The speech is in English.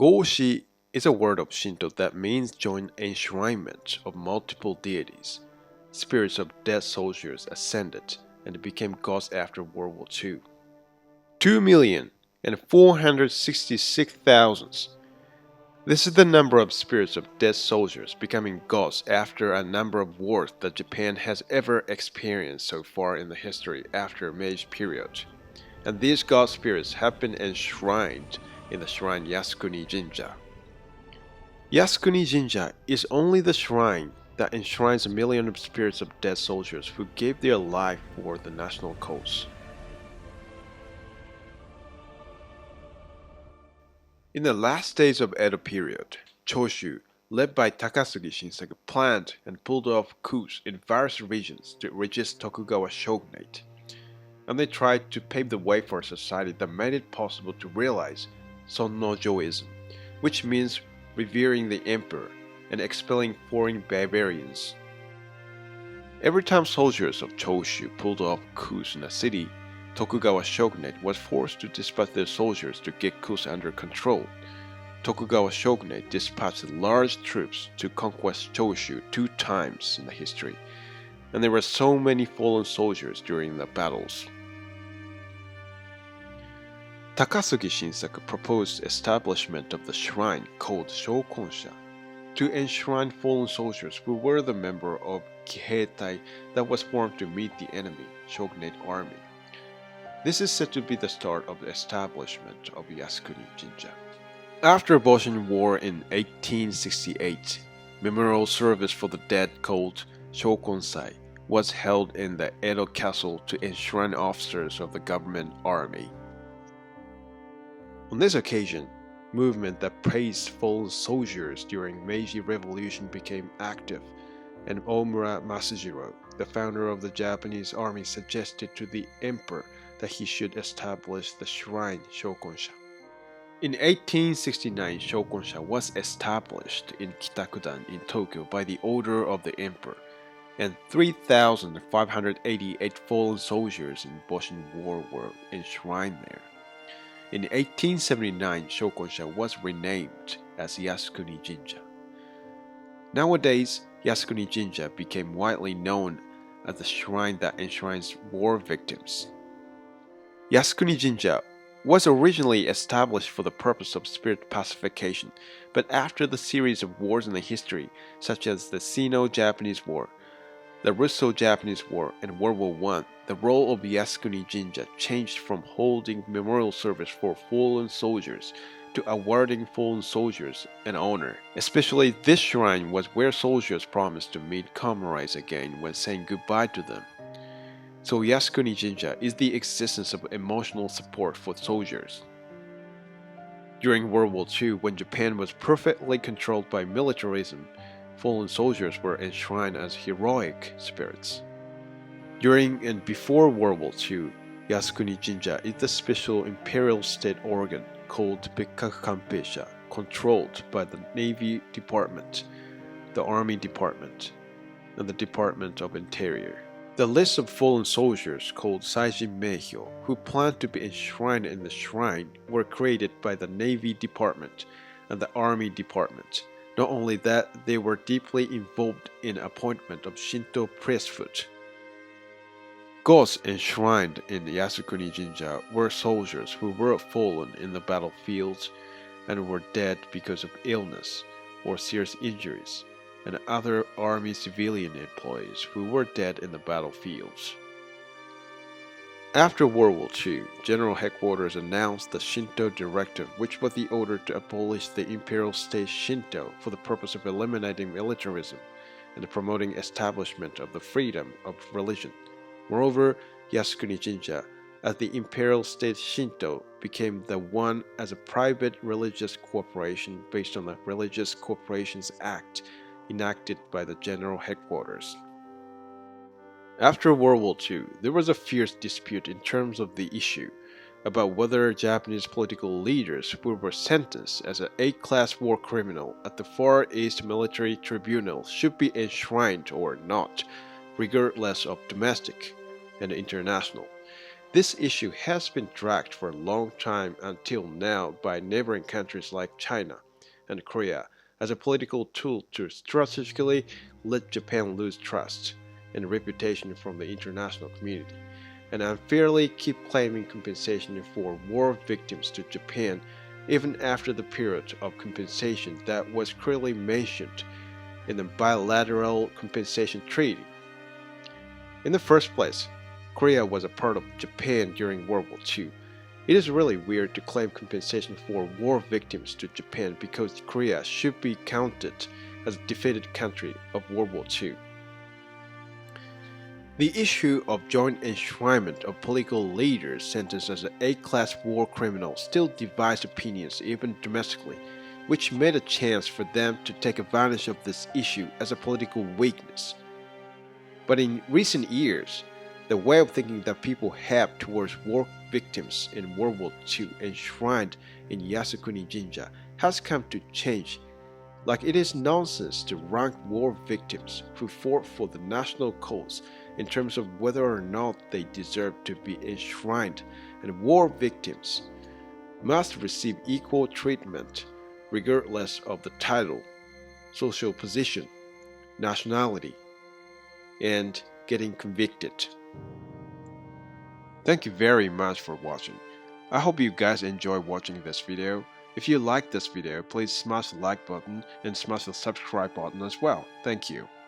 Goshi is a word of Shinto that means joint enshrinement of multiple deities. Spirits of dead soldiers ascended and became gods after World War II. 2,466,000. This is the number of spirits of dead soldiers becoming gods after a number of wars that Japan has ever experienced so far in the history after Meiji period. And these god spirits have been enshrined in the shrine Yasukuni Jinja. Yasukuni Jinja is only the shrine that enshrines a million of spirits of dead soldiers who gave their life for the national cause. In the last days of Edo period, Choshu, led by Takasugi Shinsaku, planned and pulled off coups in various regions to resist Tokugawa shogunate, and they tried to pave the way for a society that made it possible to realize Sonnojoism, which means revering the emperor and expelling foreign barbarians. Every time soldiers of Choshu pulled off coups in a city, Tokugawa shogunate was forced to dispatch their soldiers to get coups under control. Tokugawa shogunate dispatched large troops to conquest Choshu 2 times in the history, and there were so many fallen soldiers during the battles. Takasugi Shinsaku proposed establishment of the shrine called Shokonsha to enshrine fallen soldiers who were the member of Kiheitai that was formed to meet the enemy shogunate army. This is said to be the start of the establishment of Yasukuni Jinja. After Boshin War in 1868, memorial service for the dead called Shokonsai was held in the Edo castle to enshrine officers of the government army. On this occasion, movement that praised fallen soldiers during Meiji Revolution became active, and Omura Masujiro, the founder of the Japanese army, suggested to the emperor that he should establish the shrine Shokonsha. In 1869, Shokonsha was established in Kitakudan in Tokyo by the order of the emperor, and 3,588 fallen soldiers in Boshin War were enshrined there. In 1879, Shokonsha was renamed as Yasukuni Jinja. Nowadays, Yasukuni Jinja became widely known as the shrine that enshrines war victims. Yasukuni Jinja was originally established for the purpose of spirit pacification, but after the series of wars in the history, such as the Sino-Japanese War, the Russo-Japanese War, and World War I, the role of Yasukuni Jinja changed from holding memorial service for fallen soldiers to awarding fallen soldiers an honor. Especially this shrine was where soldiers promised to meet comrades again when saying goodbye to them. So Yasukuni Jinja is the existence of emotional support for soldiers. During World War II, when Japan was perfectly controlled by militarism, fallen soldiers were enshrined as heroic spirits. During and before World War II, Yasukuni Jinja is the special imperial state organ called Bikkaku-Kanpeisha, controlled by the Navy Department, the Army Department, and the Department of Interior. The list of fallen soldiers called Saijin Meihyo, who planned to be enshrined in the shrine, were created by the Navy Department and the Army Department. Not only that, they were deeply involved in appointment of Shinto priesthood. Gods enshrined in Yasukuni Jinja were soldiers who were fallen in the battlefields and were dead because of illness or serious injuries, and other army civilian employees who were dead in the battlefields. After World War II, General Headquarters announced the Shinto Directive, which was the order to abolish the imperial state Shinto for the purpose of eliminating militarism and promoting establishment of the freedom of religion. Moreover, Yasukuni Jinja, as the imperial state Shinto, became the one as a private religious corporation based on the Religious Corporations Act enacted by the General Headquarters. After World War II, there was a fierce dispute in terms of the issue about whether Japanese political leaders who were sentenced as an A-class war criminal at the Far East Military Tribunal should be enshrined or not, regardless of domestic and international. This issue has been dragged for a long time until now by neighboring countries like China and Korea as a political tool to strategically let Japan lose trust and reputation from the international community, and unfairly keep claiming compensation for war victims to Japan even after the period of compensation that was clearly mentioned in the bilateral compensation treaty. In the first place, Korea was a part of Japan during World War II. It is really weird to claim compensation for war victims to Japan because Korea should be counted as a defeated country of World War II. The issue of joint enshrinement of political leaders sentenced as A-class war criminals still divides opinions even domestically, which made a chance for them to take advantage of this issue as a political weakness. But in recent years, the way of thinking that people have towards war victims in World War II enshrined in Yasukuni Jinja has come to change. Like it is nonsense to rank war victims who fought for the national cause in terms of whether or not they deserve to be enshrined, and war victims must receive equal treatment regardless of the title, social position, nationality, and getting convicted. Thank you very much for watching. I hope you guys enjoy watching this video. If you like this video, please smash the like button and smash the subscribe button as well. Thank you.